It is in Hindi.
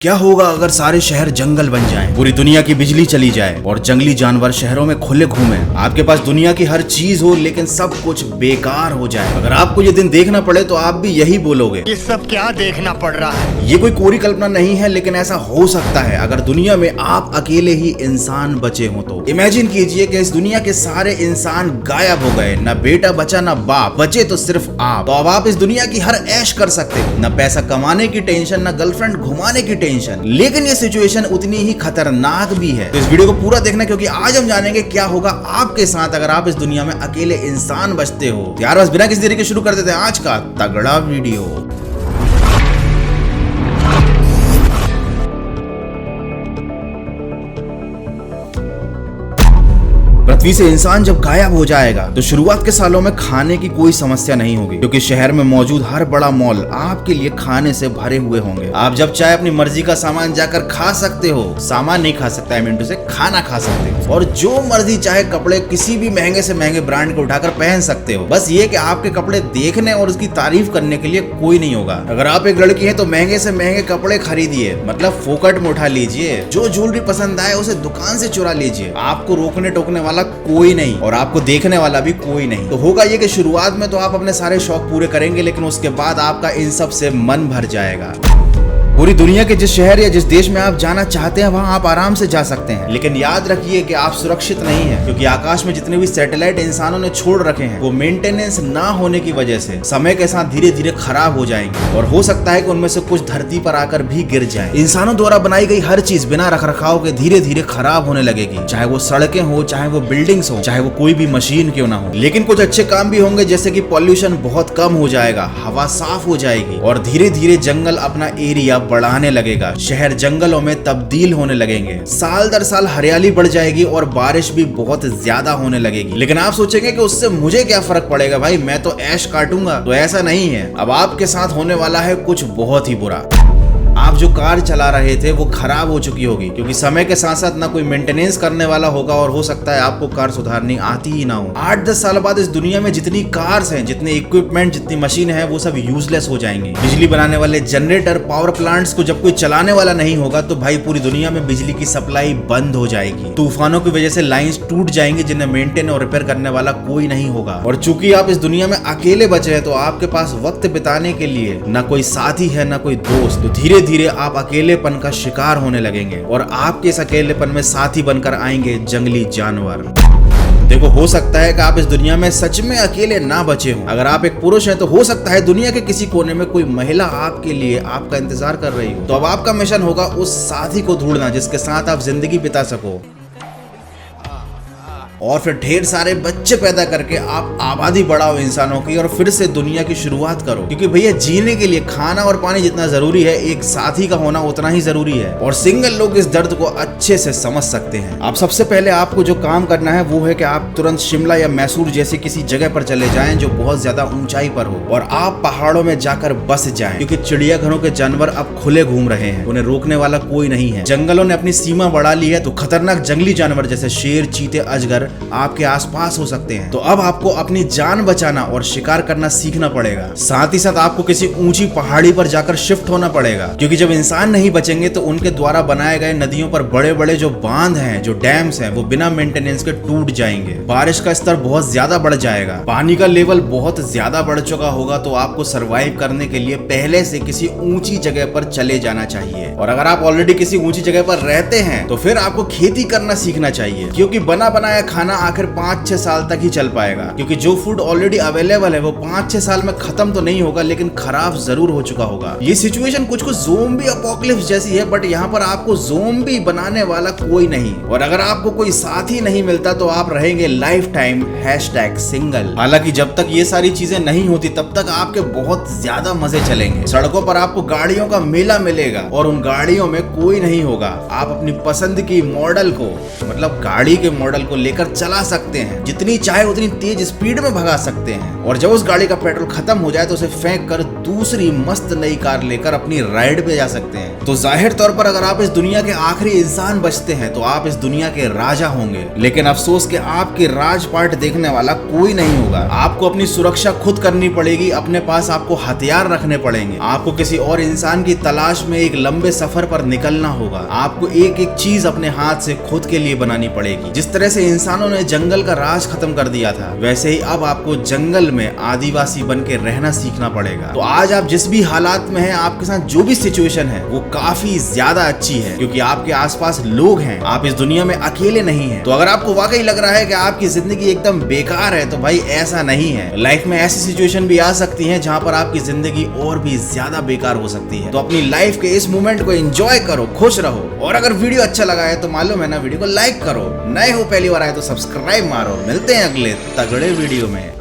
क्या होगा अगर सारे शहर जंगल बन जाएं, पूरी दुनिया की बिजली चली जाए और जंगली जानवर शहरों में खुले घूमें। आपके पास दुनिया की हर चीज हो लेकिन सब कुछ बेकार हो जाए। अगर आपको ये दिन देखना पड़े तो आप भी यही बोलोगे, ये सब क्या देखना पड़ रहा है। ये कोई कोरी कल्पना नहीं है, लेकिन ऐसा हो सकता है अगर दुनिया में आप अकेले ही इंसान बचे हो तो। इमेजिन कीजिए कि इस दुनिया के सारे इंसान गायब हो गए, ना बेटा बचा ना बाप, बचे तो सिर्फ आप। तो अब आप इस दुनिया की हर ऐश कर सकते हो, ना पैसा कमाने की टेंशन, ना गर्लफ्रेंड घुमाने की टेंशन। लेकिन ये सिचुएशन उतनी ही खतरनाक भी है। तो इस वीडियो को पूरा देखना, क्योंकि आज हम जानेंगे क्या होगा आपके साथ अगर आप इस दुनिया में अकेले इंसान बचते हो। तो यार बस बिना किसी देरी के शुरू कर देते हैं आज का तगड़ा वीडियो। पृथ्वी से इंसान जब गायब हो जाएगा तो शुरुआत के सालों में खाने की कोई समस्या नहीं होगी, क्योंकि शहर में मौजूद हर बड़ा मॉल आपके लिए खाने से भरे हुए होंगे। आप जब चाहे अपनी मर्जी का सामान जाकर खा सकते हो, सामान नहीं खा सकता है मिनटों से, खाना खा सकते हो। और जो मर्जी चाहे कपड़े किसी भी महंगे से महंगे ब्रांड को उठाकर पहन सकते हो। बस ये कि आपके कपड़े देखने और उसकी तारीफ करने के लिए कोई नहीं होगा। अगर आप एक लड़की है तो महंगे से महंगे कपड़े खरीदिए, मतलब फोकट में उठा लीजिए। जो ज्वेलरी पसंद आए उसे दुकान से चुरा लीजिए। आपको रोकने टोकने वाला कोई नहीं और आपको देखने वाला भी कोई नहीं। तो होगा ये कि शुरुआत में तो आप अपने सारे शौक पूरे करेंगे, लेकिन उसके बाद आपका इन सब से मन भर जाएगा। पूरी दुनिया के जिस शहर या जिस देश में आप जाना चाहते हैं वहां आप आराम से जा सकते हैं, लेकिन याद रखिए कि आप सुरक्षित नहीं हैं, क्योंकि आकाश में जितने भी सैटेलाइट इंसानों ने छोड़ रखे हैं वो मेंटेनेंस ना होने की वजह से समय के साथ धीरे धीरे खराब हो जाएंगे और हो सकता है कि उनमें से कुछ धरती पर आकर भी गिर जाए। इंसानों द्वारा बनाई गई हर चीज बिना रखरखाव के धीरे धीरे खराब होने लगेगी, चाहे वो सड़कें हो, चाहे वो बिल्डिंग्स हो, चाहे वो कोई भी मशीन क्यों ना हो। लेकिन कुछ अच्छे काम भी होंगे, जैसे कि पॉल्यूशन बहुत कम हो जाएगा, हवा साफ हो जाएगी और धीरे धीरे जंगल अपना एरिया बढ़ाने लगेगा। शहर जंगलों में तब्दील होने लगेंगे, साल दर साल हरियाली बढ़ जाएगी और बारिश भी बहुत ज्यादा होने लगेगी। लेकिन आप सोचेंगे कि उससे मुझे क्या फर्क पड़ेगा भाई, मैं तो ऐश काटूंगा। तो ऐसा नहीं है, अब आपके साथ होने वाला है कुछ बहुत ही बुरा। आप जो कार चला रहे थे वो खराब हो चुकी होगी, क्योंकि समय के साथ साथ ना कोई मेंटेनेंस करने वाला होगा और हो सकता है आपको कार सुधारनी आती ही ना हो। 8-10 साल बाद इस दुनिया में जितनी कार्स हैं, जितने इक्विपमेंट, जितनी मशीन है, वो सब यूजलेस हो जाएंगे। बिजली बनाने वाले जनरेटर, पावर प्लांट्स को जब कोई चलाने वाला नहीं होगा तो भाई पूरी दुनिया में बिजली की सप्लाई बंद हो जाएगी। तूफानों की वजह से लाइंस टूट जाएंगी जिन्हें मेंटेन और रिपेयर करने वाला कोई नहीं होगा। और चूंकि आप इस दुनिया में अकेले बचे हैं तो आपके पास वक्त बिताने के लिए ना कोई साथी है ना कोई दोस्त। तो धीरे धीरे आप अकेलेपन का शिकार होने लगेंगे और आपके इस अकेलेपन में साथी बनकर आएंगे जंगली जानवर। देखो, हो सकता है कि आप इस दुनिया में सच में अकेले ना बचे हो। अगर आप एक पुरुष हैं तो हो सकता है दुनिया के किसी कोने में कोई महिला आपके लिए आपका इंतजार कर रही हो। तो अब आपका मिशन होगा उस साथी को ढूंढना जिसके साथ आप जिंदगी बिता सको और फिर ढेर सारे बच्चे पैदा करके आप आबादी बढ़ाओ इंसानों की और फिर से दुनिया की शुरुआत करो। क्योंकि भैया जीने के लिए खाना और पानी जितना जरूरी है, एक साथी का होना उतना ही जरूरी है। और सिंगल लोग इस दर्द को अच्छे से समझ सकते हैं। अब सबसे पहले आपको जो काम करना है वो है कि आप तुरंत शिमला या मैसूर जैसी किसी जगह पर चले जाएं जो बहुत ज्यादा ऊंचाई पर हो और आप पहाड़ों में जाकर बस जाएं, क्योंकि चिड़ियाघरों के जानवर अब खुले घूम रहे हैं, उन्हें रोकने वाला कोई नहीं है। जंगलों ने अपनी सीमा बढ़ा ली है तो खतरनाक जंगली जानवर जैसे शेर, चीते, अजगर आपके आसपास हो सकते हैं। तो अब आपको अपनी जान बचाना और शिकार करना सीखना पड़ेगा। साथ ही साथ आपको किसी ऊंची पहाड़ी पर जाकर शिफ्ट होना पड़ेगा, क्योंकि जब इंसान नहीं बचेंगे तो उनके द्वारा बनाए गए नदियों पर बड़े बड़े जो बांध हैं, जो डैम्स हैं, वो बिना मेंटेनेंस के टूट जाएंगे। बारिश का स्तर बहुत ज्यादा बढ़ जाएगा, पानी का लेवल बहुत ज्यादा बढ़ चुका होगा। तो आपको सरवाइव करने के लिए पहले से किसी ऊंची जगह पर चले जाना चाहिए। और अगर आप ऑलरेडी किसी ऊंची जगह पर रहते हैं तो फिर आपको खेती करना सीखना चाहिए, क्योंकि बना बनाया खाना आखिर 5-6 साल तक ही चल पाएगा। क्योंकि जो फूड ऑलरेडी अवेलेबल है वो 5-6 साल में खत्म तो नहीं होगा, लेकिन खराब जरूर हो चुका होगा। ये सिचुएशन कुछ ज़ोंबी अपोकलिप्स जैसी है, बट यहाँ पर आपको ज़ोंबी बनाने वाला कोई नहीं। और अगर आपको कोई साथी नहीं मिलता तो आप रहेंगे लाइफ टाइम #सिंगल। हालांकि जब तक ये सारी चीजें नहीं होती तब तक आपके बहुत ज्यादा मजे चलेंगे। सड़कों पर आपको गाड़ियों का मेला मिलेगा और उन गाड़ियों में कोई नहीं होगा। आप अपनी पसंद की मॉडल को, मतलब गाड़ी के मॉडल को लेकर लेकर चला सकते हैं, जितनी चाहे उतनी तेज स्पीड में भगा सकते हैं, और जब उस गाड़ी का पेट्रोल खत्म हो जाए तो उसे फेंक कर दूसरी मस्त नई कार लेकर अपनी राइड पे जा सकते हैं। तो जाहिर तौर पर अगर आप इस दुनिया के आखिरी इंसान बचते हैं तो आप इस दुनिया के राजा होंगे, लेकिन अफसोस कि आपके राजपाट देखने वाला कोई नहीं होगा। आपको अपनी सुरक्षा खुद करनी पड़ेगी, अपने पास आपको हथियार रखने पड़ेंगे, आपको किसी और इंसान की तलाश में एक लंबे सफर पर निकलना होगा, आपको एक एक चीज अपने हाथ से खुद के लिए बनानी पड़ेगी। जिस तरह से इंसानों ने जंगल का राज खत्म कर दिया था, वैसे ही अब आपको जंगल में आदिवासी बन के रहना सीखना पड़ेगा। तो आज आप जिस भी हालात में हैं, आपके साथ जो भी सिचुएशन है वो काफी ज्यादा अच्छी है, क्योंकि आपके आसपास लोग हैं, आप इस दुनिया में अकेले नहीं हैं। तो अगर आपको वाकई लग रहा है कि आपकी जिंदगी एकदम बेकार है, तो भाई ऐसा नहीं है। लाइफ में ऐसी सिचुएशन भी आ सकती है जहां पर आपकी जिंदगी और भी ज्यादा बेकार हो सकती है। तो अपनी लाइफ के इस मोमेंट को एंजॉय करो, खुश रहो, और अगर वीडियो अच्छा लगा है तो मालूम है ना, वीडियो को लाइक करो, नए हो पहली बार आए तो सब्सक्राइब मारो। मिलते हैं अगले तगड़े वीडियो में।